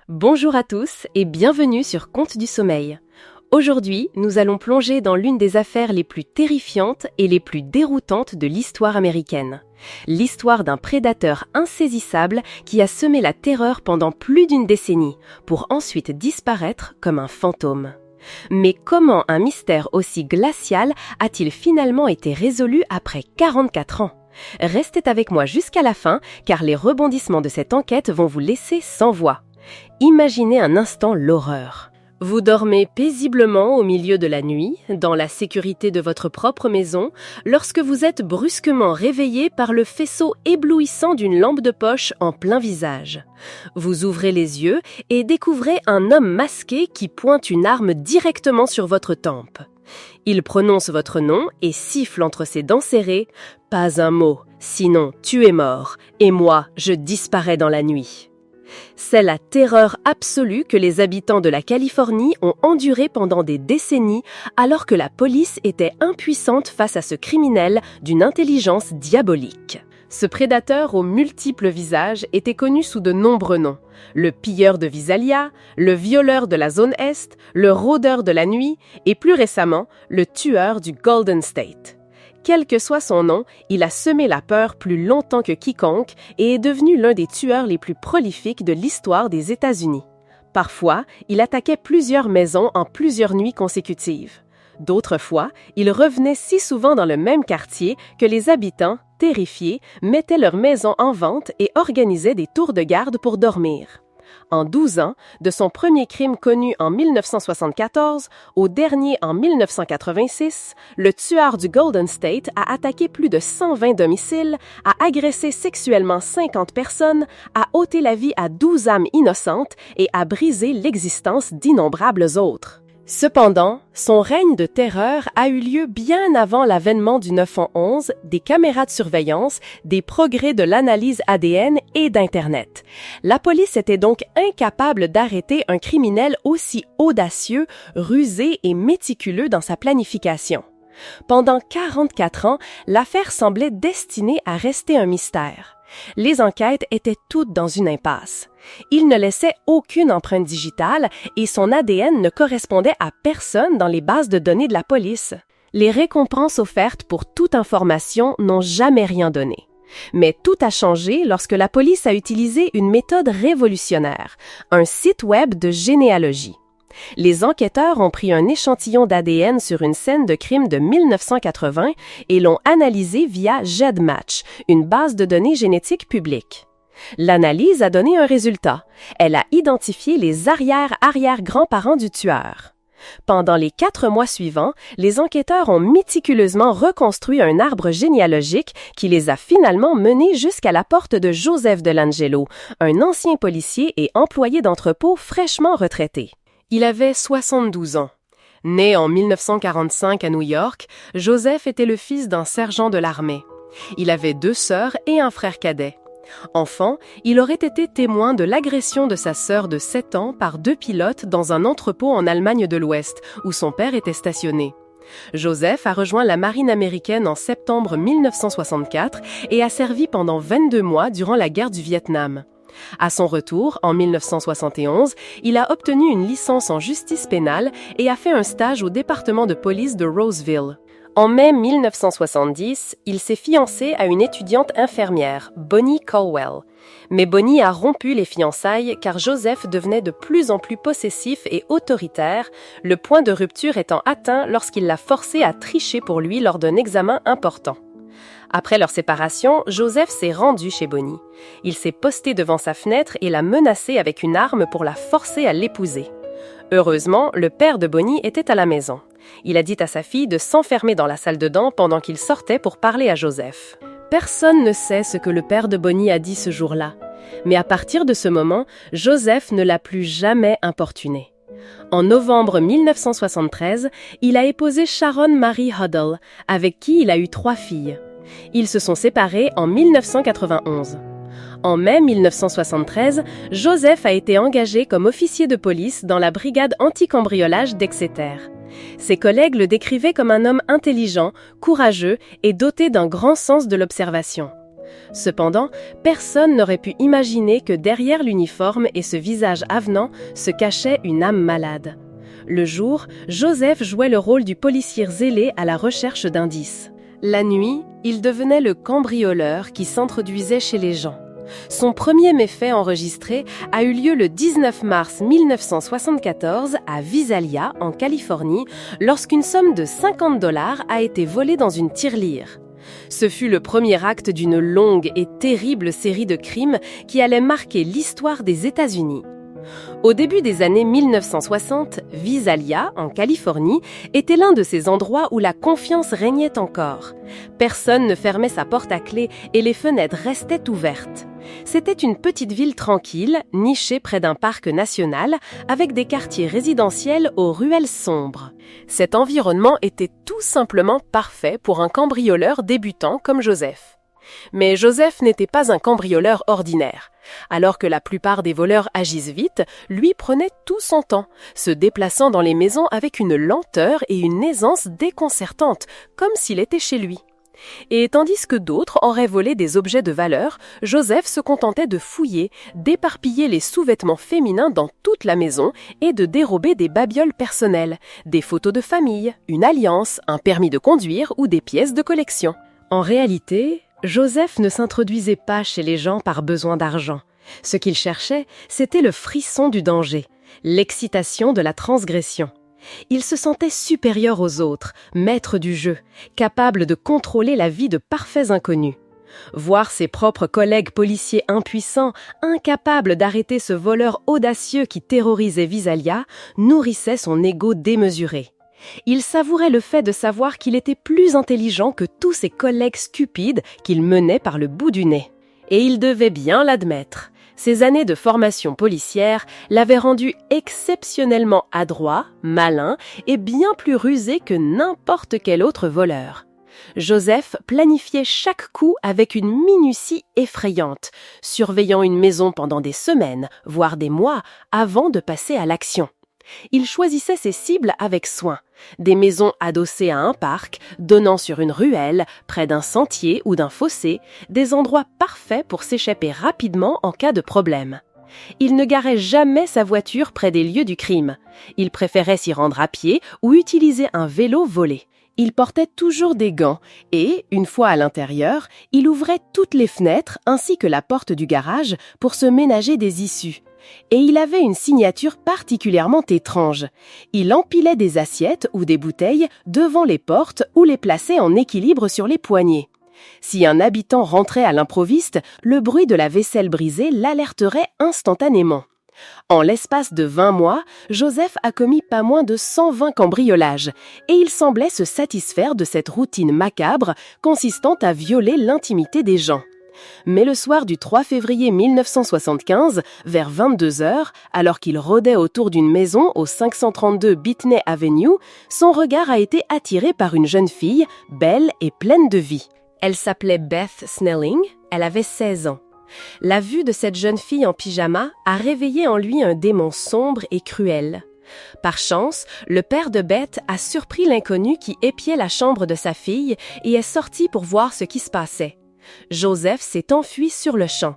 Bonjour à tous et bienvenue sur Contes du Sommeil. Aujourd'hui, nous allons plonger dans l'une des affaires les plus terrifiantes et les plus déroutantes de l'histoire américaine. L'histoire d'un prédateur insaisissable qui a semé la terreur pendant plus d'une décennie, pour ensuite disparaître comme un fantôme. Mais comment un mystère aussi glacial a-t-il finalement été résolu après 44 ans ? Restez avec moi jusqu'à la fin, car les rebondissements de cette enquête vont vous laisser sans voix. Imaginez un instant l'horreur. Vous dormez paisiblement au milieu de la nuit, dans la sécurité de votre propre maison, lorsque vous êtes brusquement réveillé par le faisceau éblouissant d'une lampe de poche en plein visage. Vous ouvrez les yeux et découvrez un homme masqué qui pointe une arme directement sur votre tempe. Il prononce votre nom et siffle entre ses dents serrées « Pas un mot, sinon tu es mort, et moi je disparais dans la nuit ». C'est la terreur absolue que les habitants de la Californie ont endurée pendant des décennies alors que la police était impuissante face à ce criminel d'une intelligence diabolique. Ce prédateur aux multiples visages était connu sous de nombreux noms. Le pilleur de Visalia, le violeur de la zone Est, le rôdeur de la nuit et plus récemment, le tueur du Golden State. Quel que soit son nom, il a semé la peur plus longtemps que quiconque et est devenu l'un des tueurs les plus prolifiques de l'histoire des États-Unis. Parfois, il attaquait plusieurs maisons en plusieurs nuits consécutives. D'autres fois, il revenait si souvent dans le même quartier que les habitants, terrifiés, mettaient leur maison en vente et organisaient des tours de garde pour dormir. En 12 ans, de son premier crime connu en 1974 au dernier en 1986, le tueur du Golden State a attaqué plus de 120 domiciles, a agressé sexuellement 50 personnes, a ôté la vie à 12 âmes innocentes et a brisé l'existence d'innombrables autres. Cependant, son règne de terreur a eu lieu bien avant l'avènement du 911, des caméras de surveillance, des progrès de l'analyse ADN et d'Internet. La police était donc incapable d'arrêter un criminel aussi audacieux, rusé et méticuleux dans sa planification. Pendant 44 ans, l'affaire semblait destinée à rester un mystère. Les enquêtes étaient toutes dans une impasse. Il ne laissait aucune empreinte digitale et son ADN ne correspondait à personne dans les bases de données de la police. Les récompenses offertes pour toute information n'ont jamais rien donné. Mais tout a changé lorsque la police a utilisé une méthode révolutionnaire, un site web de généalogie. Les enquêteurs ont pris un échantillon d'ADN sur une scène de crime de 1980 et l'ont analysé via GEDmatch, une base de données génétiques publique. L'analyse a donné un résultat. Elle a identifié les arrière-arrière-grands-parents du tueur. Pendant les 4 mois suivants, les enquêteurs ont méticuleusement reconstruit un arbre généalogique qui les a finalement menés jusqu'à la porte de Joseph DeLangelo, un ancien policier et employé d'entrepôt fraîchement retraité. Il avait 72 ans. Né en 1945 à New York, Joseph était le fils d'un sergent de l'armée. Il avait 2 sœurs et un frère cadet. Enfant, il aurait été témoin de l'agression de sa sœur de 7 ans par 2 pilotes dans un entrepôt en Allemagne de l'Ouest, où son père était stationné. Joseph a rejoint la marine américaine en septembre 1964 et a servi pendant 22 mois durant la guerre du Vietnam. À son retour, en 1971, il a obtenu une licence en justice pénale et a fait un stage au département de police de Roseville. En mai 1970, il s'est fiancé à une étudiante infirmière, Bonnie Colwell. Mais Bonnie a rompu les fiançailles car Joseph devenait de plus en plus possessif et autoritaire, le point de rupture étant atteint lorsqu'il l'a forcée à tricher pour lui lors d'un examen important. Après leur séparation, Joseph s'est rendu chez Bonnie. Il s'est posté devant sa fenêtre et l'a menacée avec une arme pour la forcer à l'épouser. Heureusement, le père de Bonnie était à la maison. Il a dit à sa fille de s'enfermer dans la salle de bain pendant qu'il sortait pour parler à Joseph. Personne ne sait ce que le père de Bonnie a dit ce jour-là. Mais à partir de ce moment, Joseph ne l'a plus jamais importuné. En novembre 1973, il a épousé Sharon Marie Huddle, avec qui il a eu 3 filles. Ils se sont séparés en 1991. En mai 1973, Joseph a été engagé comme officier de police dans la brigade anti-cambriolage d'Exeter. Ses collègues le décrivaient comme un homme intelligent, courageux et doté d'un grand sens de l'observation. Cependant, personne n'aurait pu imaginer que derrière l'uniforme et ce visage avenant se cachait une âme malade. Le jour, Joseph jouait le rôle du policier zélé à la recherche d'indices. La nuit, il devenait le cambrioleur qui s'introduisait chez les gens. Son premier méfait enregistré a eu lieu le 19 mars 1974 à Visalia, en Californie, lorsqu'une somme de $50 a été volée dans une tirelire. Ce fut le premier acte d'une longue et terrible série de crimes qui allait marquer l'histoire des États-Unis. Au début des années 1960, Visalia, en Californie, était l'un de ces endroits où la confiance régnait encore. Personne ne fermait sa porte à clé et les fenêtres restaient ouvertes. C'était une petite ville tranquille, nichée près d'un parc national, avec des quartiers résidentiels aux ruelles sombres. Cet environnement était tout simplement parfait pour un cambrioleur débutant comme Joseph. Mais Joseph n'était pas un cambrioleur ordinaire. Alors que la plupart des voleurs agissent vite, lui prenait tout son temps, se déplaçant dans les maisons avec une lenteur et une aisance déconcertantes, comme s'il était chez lui. Et tandis que d'autres auraient volé des objets de valeur, Joseph se contentait de fouiller, d'éparpiller les sous-vêtements féminins dans toute la maison et de dérober des babioles personnelles, des photos de famille, une alliance, un permis de conduire ou des pièces de collection. En réalité, Joseph ne s'introduisait pas chez les gens par besoin d'argent. Ce qu'il cherchait, c'était le frisson du danger, l'excitation de la transgression. Il se sentait supérieur aux autres, maître du jeu, capable de contrôler la vie de parfaits inconnus. Voir ses propres collègues policiers impuissants, incapables d'arrêter ce voleur audacieux qui terrorisait Visalia, nourrissait son ego démesuré. Il savourait le fait de savoir qu'il était plus intelligent que tous ses collègues stupides qu'il menait par le bout du nez. Et il devait bien l'admettre. Ses années de formation policière l'avaient rendu exceptionnellement adroit, malin et bien plus rusé que n'importe quel autre voleur. Joseph planifiait chaque coup avec une minutie effrayante, surveillant une maison pendant des semaines, voire des mois, avant de passer à l'action. Il choisissait ses cibles avec soin. Des maisons adossées à un parc, donnant sur une ruelle, près d'un sentier ou d'un fossé, des endroits parfaits pour s'échapper rapidement en cas de problème. Il ne garait jamais sa voiture près des lieux du crime. Il préférait s'y rendre à pied ou utiliser un vélo volé. Il portait toujours des gants et, une fois à l'intérieur, il ouvrait toutes les fenêtres ainsi que la porte du garage pour se ménager des issues. Et il avait une signature particulièrement étrange. Il empilait des assiettes ou des bouteilles devant les portes ou les plaçait en équilibre sur les poignées. Si un habitant rentrait à l'improviste, le bruit de la vaisselle brisée l'alerterait instantanément. En l'espace de 20 mois, Joseph a commis pas moins de 120 cambriolages et il semblait se satisfaire de cette routine macabre consistant à violer l'intimité des gens. Mais le soir du 3 février 1975, vers 22h, alors qu'il rôdait autour d'une maison au 532 Bitney Avenue, son regard a été attiré par une jeune fille, belle et pleine de vie. Elle s'appelait Beth Snelling, elle avait 16 ans. La vue de cette jeune fille en pyjama a réveillé en lui un démon sombre et cruel. Par chance, le père de Beth a surpris l'inconnu qui épiait la chambre de sa fille et est sorti pour voir ce qui se passait. Joseph s'est enfui sur le champ.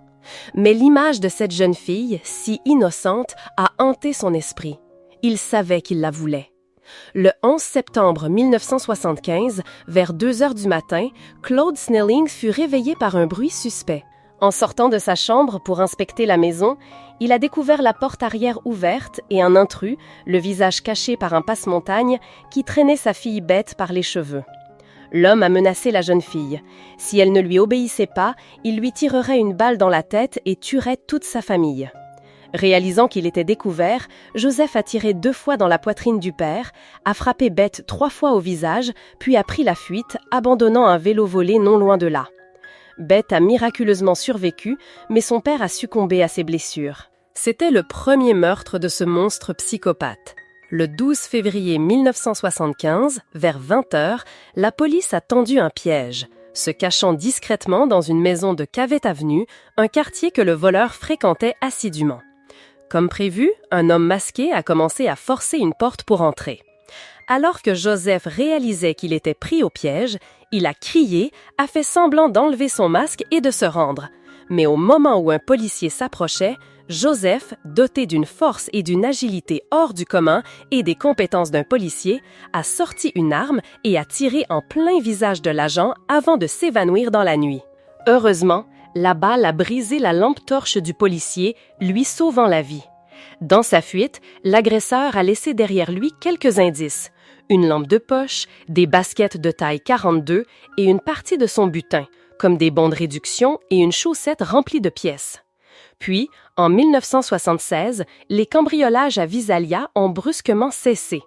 Mais l'image de cette jeune fille, si innocente, a hanté son esprit. Il savait qu'il la voulait. Le 11 septembre 1975, vers 2h du matin, Claude Snelling fut réveillé par un bruit suspect. En sortant de sa chambre pour inspecter la maison, il a découvert la porte arrière ouverte et un intrus, le visage caché par un passe-montagne, qui traînait sa fille Beth par les cheveux. L'homme a menacé la jeune fille. Si elle ne lui obéissait pas, il lui tirerait une balle dans la tête et tuerait toute sa famille. Réalisant qu'il était découvert, Joseph a tiré 2 fois dans la poitrine du père, a frappé Beth 3 fois au visage, puis a pris la fuite, abandonnant un vélo volé non loin de là. Beth a miraculeusement survécu, mais son père a succombé à ses blessures. C'était le premier meurtre de ce monstre psychopathe. Le 12 février 1975, vers 20h, la police a tendu un piège, se cachant discrètement dans une maison de Cavett Avenue, un quartier que le voleur fréquentait assidûment. Comme prévu, un homme masqué a commencé à forcer une porte pour entrer. Alors que Joseph réalisait qu'il était pris au piège, il a crié, a fait semblant d'enlever son masque et de se rendre. Mais au moment où un policier s'approchait, Joseph, doté d'une force et d'une agilité hors du commun et des compétences d'un policier, a sorti une arme et a tiré en plein visage de l'agent avant de s'évanouir dans la nuit. Heureusement, la balle a brisé la lampe torche du policier, lui sauvant la vie. Dans sa fuite, l'agresseur a laissé derrière lui quelques indices. Une lampe de poche, des baskets de taille 42 et une partie de son butin, comme des bons de réduction et une chaussette remplie de pièces. Puis, en 1976, les cambriolages à Visalia ont brusquement cessé.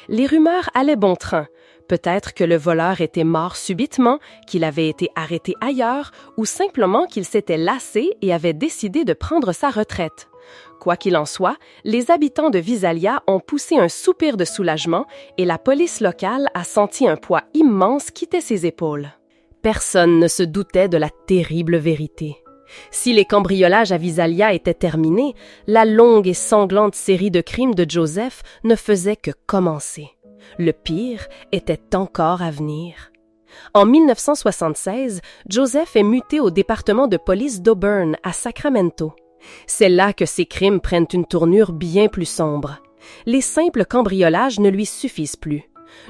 Les rumeurs allaient bon train. Peut-être que le voleur était mort subitement, qu'il avait été arrêté ailleurs ou simplement qu'il s'était lassé et avait décidé de prendre sa retraite. Quoi qu'il en soit, les habitants de Visalia ont poussé un soupir de soulagement et la police locale a senti un poids immense quitter ses épaules. Personne ne se doutait de la terrible vérité. Si les cambriolages à Visalia étaient terminés, la longue et sanglante série de crimes de Joseph ne faisait que commencer. Le pire était encore à venir. En 1976, Joseph est muté au département de police d'Auburn, à Sacramento. C'est là que ses crimes prennent une tournure bien plus sombre. Les simples cambriolages ne lui suffisent plus.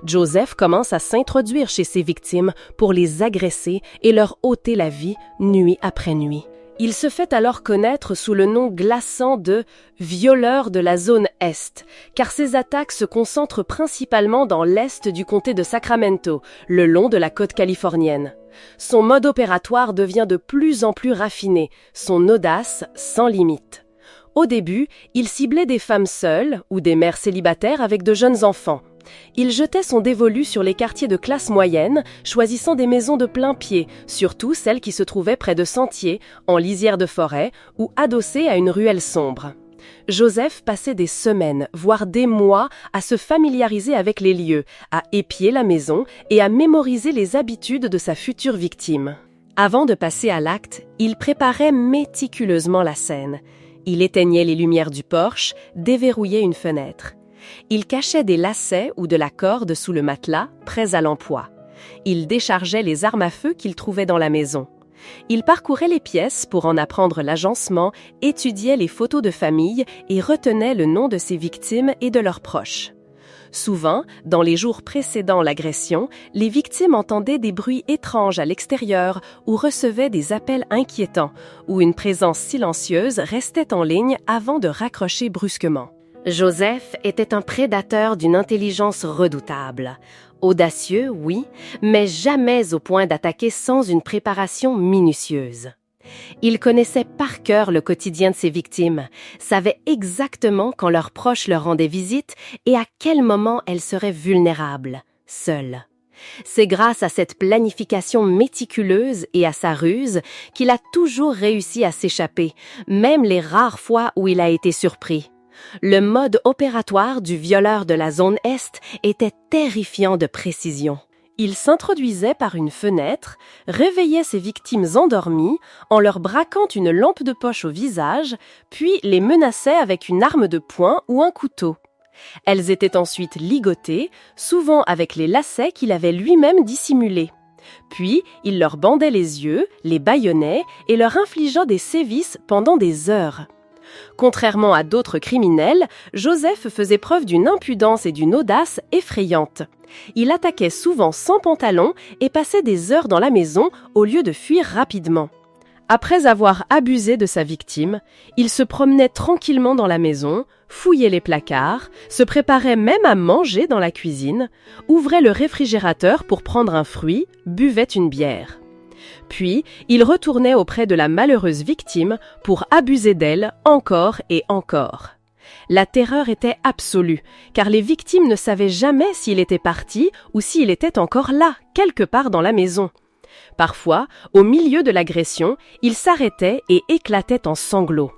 Joseph commence à s'introduire chez ses victimes pour les agresser et leur ôter la vie nuit après nuit. Il se fait alors connaître sous le nom glaçant de « violeur de la zone Est », car ses attaques se concentrent principalement dans l'est du comté de Sacramento, le long de la côte californienne. Son mode opératoire devient de plus en plus raffiné, son audace sans limite. Au début, il ciblait des femmes seules ou des mères célibataires avec de jeunes enfants. Il jetait son dévolu sur les quartiers de classe moyenne, choisissant des maisons de plein pied, surtout celles qui se trouvaient près de sentiers, en lisière de forêt ou adossées à une ruelle sombre. Joseph passait des semaines, voire des mois, à se familiariser avec les lieux, à épier la maison et à mémoriser les habitudes de sa future victime. Avant de passer à l'acte, il préparait méticuleusement la scène. Il éteignait les lumières du porche, déverrouillait une fenêtre. Il cachait des lacets ou de la corde sous le matelas, prêts à l'emploi. Il déchargeait les armes à feu qu'il trouvait dans la maison. Il parcourait les pièces pour en apprendre l'agencement, étudiait les photos de famille et retenait le nom de ses victimes et de leurs proches. Souvent, dans les jours précédant l'agression, les victimes entendaient des bruits étranges à l'extérieur ou recevaient des appels inquiétants, ou une présence silencieuse restait en ligne avant de raccrocher brusquement. Joseph était un prédateur d'une intelligence redoutable. Audacieux, oui, mais jamais au point d'attaquer sans une préparation minutieuse. Il connaissait par cœur le quotidien de ses victimes, savait exactement quand leurs proches leur rendaient visite et à quel moment elles seraient vulnérables, seules. C'est grâce à cette planification méticuleuse et à sa ruse qu'il a toujours réussi à s'échapper, même les rares fois où il a été surpris. Le mode opératoire du violeur de la zone Est était terrifiant de précision. Il s'introduisait par une fenêtre, réveillait ses victimes endormies en leur braquant une lampe de poche au visage, puis les menaçait avec une arme de poing ou un couteau. Elles étaient ensuite ligotées, souvent avec les lacets qu'il avait lui-même dissimulés. Puis, il leur bandait les yeux, les bâillonnait et leur infligeait des sévices pendant des heures. Contrairement à d'autres criminels, Joseph faisait preuve d'une impudence et d'une audace effrayantes. Il attaquait souvent sans pantalon et passait des heures dans la maison au lieu de fuir rapidement. Après avoir abusé de sa victime, il se promenait tranquillement dans la maison, fouillait les placards, se préparait même à manger dans la cuisine, ouvrait le réfrigérateur pour prendre un fruit, buvait une bière. Puis, il retournait auprès de la malheureuse victime pour abuser d'elle encore et encore. La terreur était absolue, car les victimes ne savaient jamais s'il était parti ou s'il était encore là, quelque part dans la maison. Parfois, au milieu de l'agression, il s'arrêtait et éclatait en sanglots.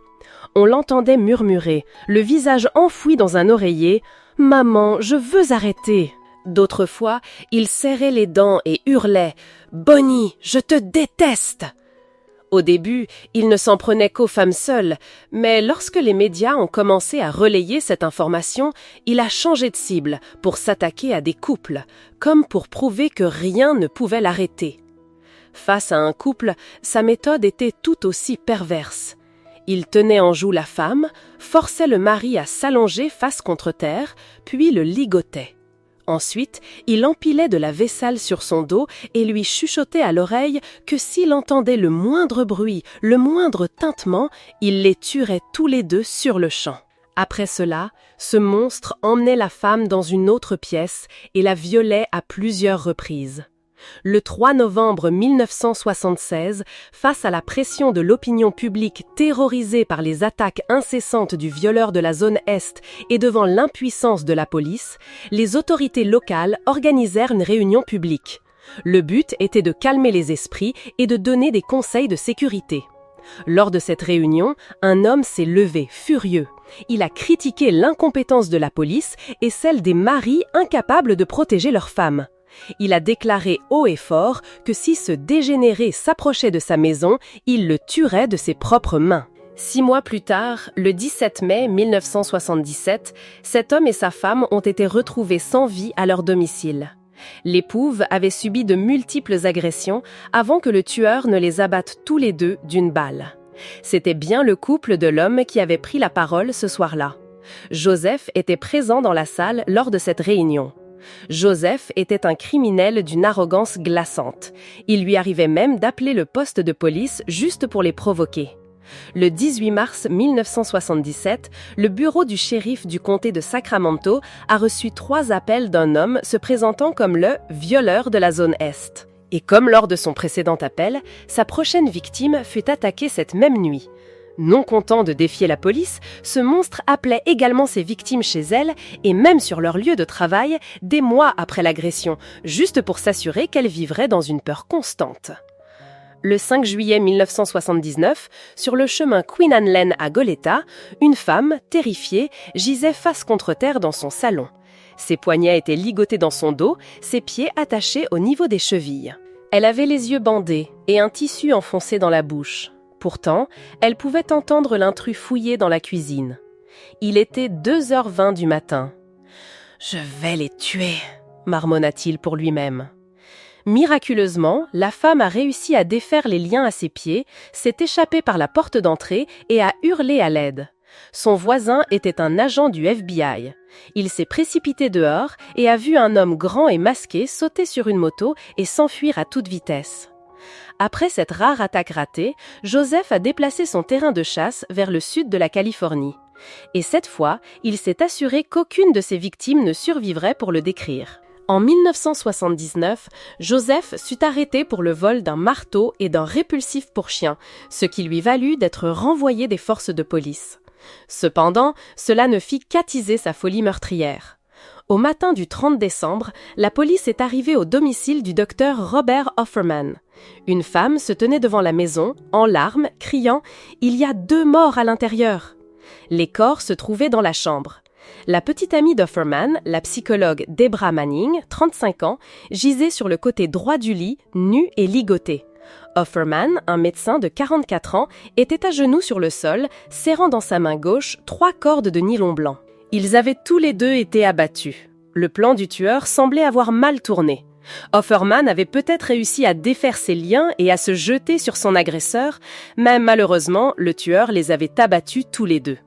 On l'entendait murmurer, le visage enfoui dans un oreiller « Maman, je veux arrêter !» D'autres fois, il serrait les dents et hurlait « Bonnie, je te déteste !» Au début, il ne s'en prenait qu'aux femmes seules, mais lorsque les médias ont commencé à relayer cette information, il a changé de cible pour s'attaquer à des couples, comme pour prouver que rien ne pouvait l'arrêter. Face à un couple, sa méthode était tout aussi perverse. Il tenait en joue la femme, forçait le mari à s'allonger face contre terre, puis le ligotait. Ensuite, il empilait de la vaisselle sur son dos et lui chuchotait à l'oreille que s'il entendait le moindre bruit, le moindre tintement, il les tuerait tous les deux sur le champ. Après cela, ce monstre emmenait la femme dans une autre pièce et la violait à plusieurs reprises. Le 3 novembre 1976, face à la pression de l'opinion publique terrorisée par les attaques incessantes du violeur de la zone Est et devant l'impuissance de la police, les autorités locales organisèrent une réunion publique. Le but était de calmer les esprits et de donner des conseils de sécurité. Lors de cette réunion, un homme s'est levé, furieux. Il a critiqué l'incompétence de la police et celle des maris incapables de protéger leurs femmes. Il a déclaré haut et fort que si ce dégénéré s'approchait de sa maison, il le tuerait de ses propres mains. 6 mois plus tard, le 17 mai 1977, cet homme et sa femme ont été retrouvés sans vie à leur domicile. L'épouse avait subi de multiples agressions avant que le tueur ne les abatte tous les deux d'une balle. C'était bien le couple de l'homme qui avait pris la parole ce soir-là. Joseph était présent dans la salle lors de cette réunion. Joseph était un criminel d'une arrogance glaçante. Il lui arrivait même d'appeler le poste de police juste pour les provoquer. Le 18 mars 1977, le bureau du shérif du comté de Sacramento a reçu 3 appels d'un homme se présentant comme le violeur de la zone Est. Et comme lors de son précédent appel, sa prochaine victime fut attaquée cette même nuit. Non content de défier la police, ce monstre appelait également ses victimes chez elles et même sur leur lieu de travail des mois après l'agression, juste pour s'assurer qu'elles vivraient dans une peur constante. Le 5 juillet 1979, sur le chemin Queen Anne Lane à Goleta, une femme, terrifiée, gisait face contre terre dans son salon. Ses poignets étaient ligotés dans son dos, ses pieds attachés au niveau des chevilles. Elle avait les yeux bandés et un tissu enfoncé dans la bouche. Pourtant, elle pouvait entendre l'intrus fouiller dans la cuisine. Il était 2h20 du matin. « Je vais les tuer », marmonna-t-il pour lui-même. Miraculeusement, la femme a réussi à défaire les liens à ses pieds, s'est échappée par la porte d'entrée et a hurlé à l'aide. Son voisin était un agent du FBI. Il s'est précipité dehors et a vu un homme grand et masqué sauter sur une moto et s'enfuir à toute vitesse. Après cette rare attaque ratée, Joseph a déplacé son terrain de chasse vers le sud de la Californie. Et cette fois, il s'est assuré qu'aucune de ses victimes ne survivrait pour le décrire. En 1979, Joseph fut arrêté pour le vol d'un marteau et d'un répulsif pour chien, ce qui lui valut d'être renvoyé des forces de police. Cependant, cela ne fit qu'attiser sa folie meurtrière. Au matin du 30 décembre, la police est arrivée au domicile du docteur Robert Offerman. Une femme se tenait devant la maison, en larmes, criant « Il y a 2 morts à l'intérieur !» Les corps se trouvaient dans la chambre. La petite amie d'Offerman, la psychologue Debra Manning, 35 ans, gisait sur le côté droit du lit, nue et ligotée. Offerman, un médecin de 44 ans, était à genoux sur le sol, serrant dans sa main gauche 3 cordes de nylon blanc. Ils avaient tous les deux été abattus. Le plan du tueur semblait avoir mal tourné. Offerman avait peut-être réussi à défaire ses liens et à se jeter sur son agresseur, mais malheureusement, le tueur les avait abattus tous les deux.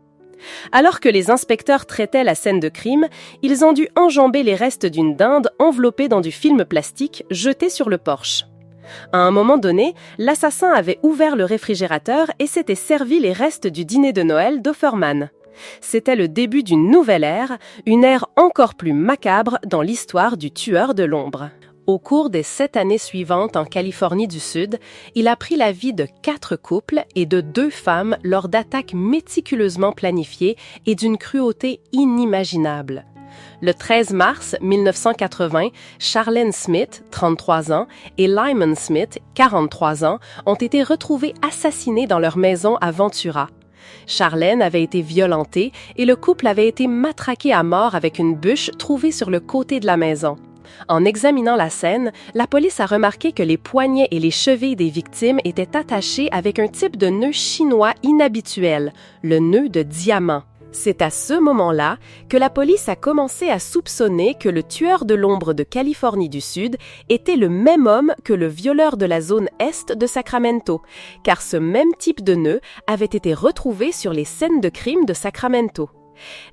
Alors que les inspecteurs traitaient la scène de crime, ils ont dû enjamber les restes d'une dinde enveloppée dans du film plastique jeté sur le porche. À un moment donné, l'assassin avait ouvert le réfrigérateur et s'était servi les restes du dîner de Noël d'Offerman. C'était le début d'une nouvelle ère, une ère encore plus macabre dans l'histoire du tueur de l'ombre. Au cours des 7 années suivantes en Californie du Sud, il a pris la vie de 4 couples et de 2 femmes lors d'attaques méticuleusement planifiées et d'une cruauté inimaginable. Le 13 mars 1980, Charlene Smith, 33 ans, et Lyman Smith, 43 ans, ont été retrouvés assassinés dans leur maison à Ventura. Charlene avait été violentée et le couple avait été matraqué à mort avec une bûche trouvée sur le côté de la maison. En examinant la scène, la police a remarqué que les poignets et les chevilles des victimes étaient attachés avec un type de nœud chinois inhabituel, le nœud de diamant. C'est à ce moment-là que la police a commencé à soupçonner que le tueur de l'ombre de Californie du Sud était le même homme que le violeur de la zone est de Sacramento, car ce même type de nœud avait été retrouvé sur les scènes de crime de Sacramento.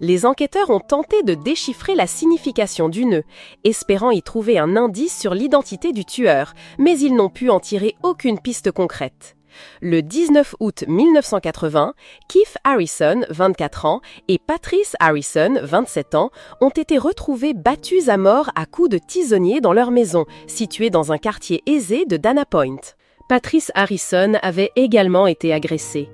Les enquêteurs ont tenté de déchiffrer la signification du nœud, espérant y trouver un indice sur l'identité du tueur, mais ils n'ont pu en tirer aucune piste concrète. Le 19 août 1980, Keith Harrison, 24 ans, et Patrice Harrison, 27 ans, ont été retrouvés battus à mort à coups de tisonnier dans leur maison, située dans un quartier aisé de Dana Point. Patrice Harrison avait également été agressé.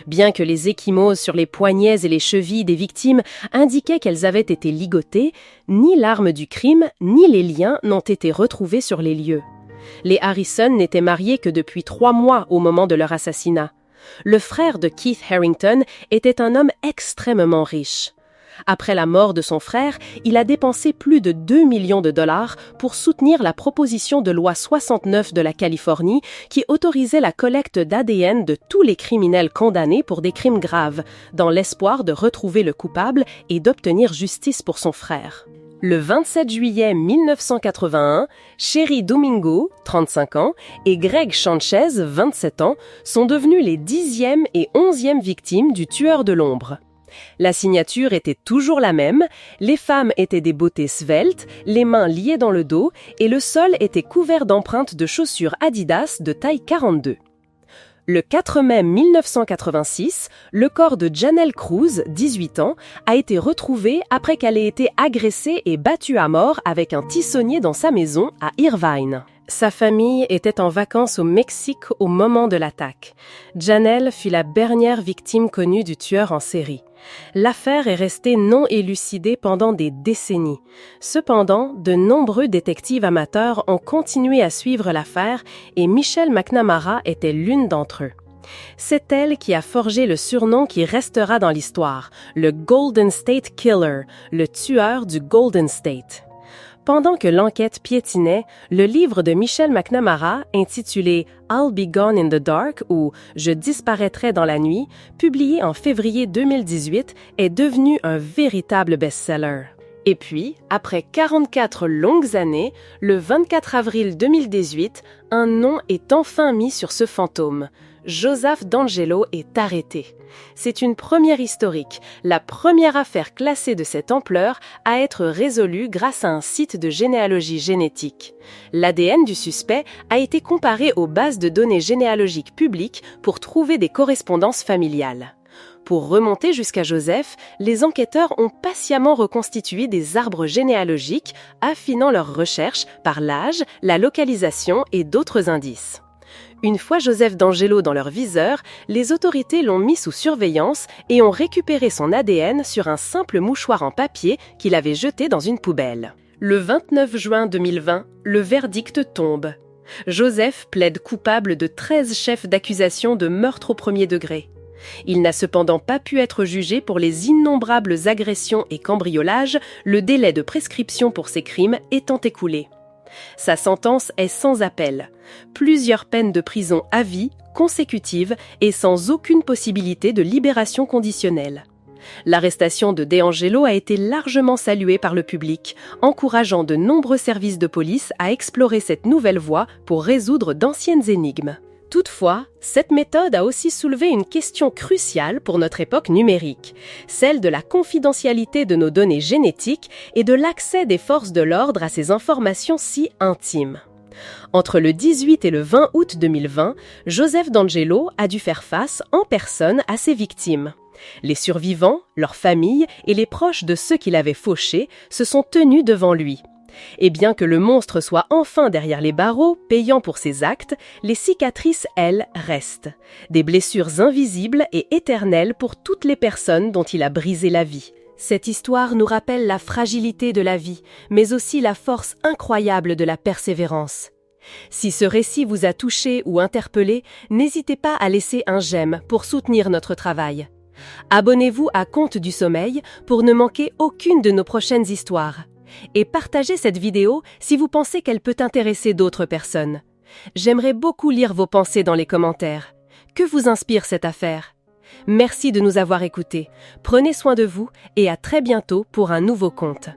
Bien que les ecchymoses sur les poignets et les chevilles des victimes indiquaient qu'elles avaient été ligotées, ni l'arme du crime ni les liens n'ont été retrouvés sur les lieux. Les Harrison n'étaient mariés que depuis 3 mois au moment de leur assassinat. Le frère de Keith Harrington était un homme extrêmement riche. Après la mort de son frère, il a dépensé plus de 2 millions de dollars pour soutenir la proposition de loi 69 de la Californie qui autorisait la collecte d'ADN de tous les criminels condamnés pour des crimes graves, dans l'espoir de retrouver le coupable et d'obtenir justice pour son frère. Le 27 juillet 1981, Sherry Domingo, 35 ans, et Greg Sanchez, 27 ans, sont devenus les 10e et 11e victimes du tueur de l'ombre. La signature était toujours la même, les femmes étaient des beautés sveltes, les mains liées dans le dos, et le sol était couvert d'empreintes de chaussures Adidas de taille 42. Le 4 mai 1986, le corps de Janelle Cruz, 18 ans, a été retrouvé après qu'elle ait été agressée et battue à mort avec un tissonnier dans sa maison à Irvine. Sa famille était en vacances au Mexique au moment de l'attaque. Janelle fut la dernière victime connue du tueur en série. L'affaire est restée non élucidée pendant des décennies. Cependant, de nombreux détectives amateurs ont continué à suivre l'affaire et Michelle McNamara était l'une d'entre eux. C'est elle qui a forgé le surnom qui restera dans l'histoire, le Golden State Killer, le tueur du Golden State. Pendant que l'enquête piétinait, le livre de Michelle McNamara, intitulé « I'll Be Gone in the Dark » ou « Je disparaîtrai dans la nuit », publié en février 2018, est devenu un véritable best-seller. Et puis, après 44 longues années, le 24 avril 2018, un nom est enfin mis sur ce fantôme. Joseph D'Angelo est arrêté. C'est une première historique, la première affaire classée de cette ampleur à être résolue grâce à un site de généalogie génétique. L'ADN du suspect a été comparé aux bases de données généalogiques publiques pour trouver des correspondances familiales. Pour remonter jusqu'à Joseph, les enquêteurs ont patiemment reconstitué des arbres généalogiques, affinant leurs recherches par l'âge, la localisation et d'autres indices. Une fois Joseph D'Angelo dans leur viseur, les autorités l'ont mis sous surveillance et ont récupéré son ADN sur un simple mouchoir en papier qu'il avait jeté dans une poubelle. Le 29 juin 2020, le verdict tombe. Joseph plaide coupable de 13 chefs d'accusation de meurtre au premier degré. Il n'a cependant pas pu être jugé pour les innombrables agressions et cambriolages, le délai de prescription pour ces crimes étant écoulé. Sa sentence est sans appel. Plusieurs peines de prison à vie, consécutives et sans aucune possibilité de libération conditionnelle. L'arrestation de D'Angelo a été largement saluée par le public, encourageant de nombreux services de police à explorer cette nouvelle voie pour résoudre d'anciennes énigmes. Toutefois, cette méthode a aussi soulevé une question cruciale pour notre époque numérique, celle de la confidentialité de nos données génétiques et de l'accès des forces de l'ordre à ces informations si intimes. Entre le 18 et le 20 août 2020, Joseph D'Angelo a dû faire face en personne à ses victimes. Les survivants, leurs familles et les proches de ceux qu'il avait fauchés se sont tenus devant lui. Et bien que le monstre soit enfin derrière les barreaux, payant pour ses actes, les cicatrices, elles, restent. Des blessures invisibles et éternelles pour toutes les personnes dont il a brisé la vie. Cette histoire nous rappelle la fragilité de la vie, mais aussi la force incroyable de la persévérance. Si ce récit vous a touché ou interpellé, n'hésitez pas à laisser un j'aime pour soutenir notre travail. Abonnez-vous à Contes du Sommeil pour ne manquer aucune de nos prochaines histoires. et partagez cette vidéo si vous pensez qu'elle peut intéresser d'autres personnes. J'aimerais beaucoup lire vos pensées dans les commentaires. Que vous inspire cette affaire? Merci de nous avoir écoutés. Prenez soin de vous et à très bientôt pour un nouveau conte.